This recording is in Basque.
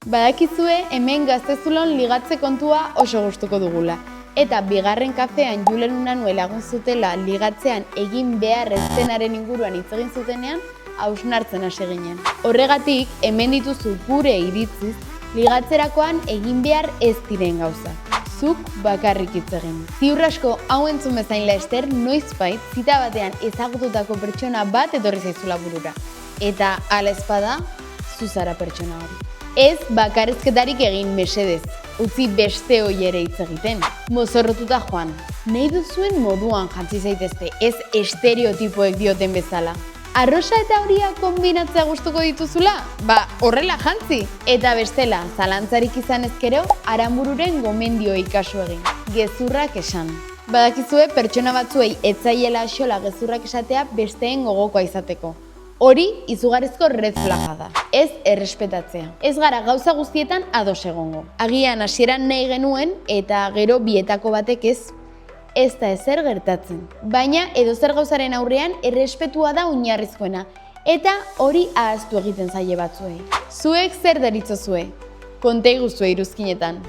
Badakizue hemen Gaztezulon ligatze kontua oso gustuko dugula. Eta bigarren kafean Julen Unanue lagun zutela ligatzean egin behar ez denaren inguruan hitz egin zutenean, hausnartzen hasi ginen. Horregatik, hemen dituzu gure iritziz, ligatzerakoan egin behar ez diren gauza. Zuk bakarrik hitz egin. Ziur asko hau entzun bezain laster, noizbait zita batean ezagututako pertsona bat etorri zaizula burura. Eta hala ezpada, zu zara pertsona hori. Ez bakarrizketarik egin mesedez, utzi beste hori ere hitz egiten. Mozorrotuta joan. Nahi duzuen moduan jantzi zaitezte, ez estereotipoek dioten bezala. Arrosa eta horia kombinatzea gustuko dituzula? Horrela jantzi! Eta bestela, zalantzarik izan ezkero, Aranbururen gomendioi kasu egin. Gezurrak esan. Badakizue pertsona batzuei ez zaiela axola gezurrak esatea besteen gogokoa izateko. Hori izugarrizko red flaga da. Ez errespetatzea. Ez gara gauza guztietan ados egongo. Agian hasieran nahi genuen eta gero bietako batek ez da ezer gertatzen. Baina edozer gauzaren aurrean errespetua da oinarrizkoena. Eta hori ahaztu egiten zaie batzuei. Zuek zer deritzozue? Konta iguzue iruzkinetan.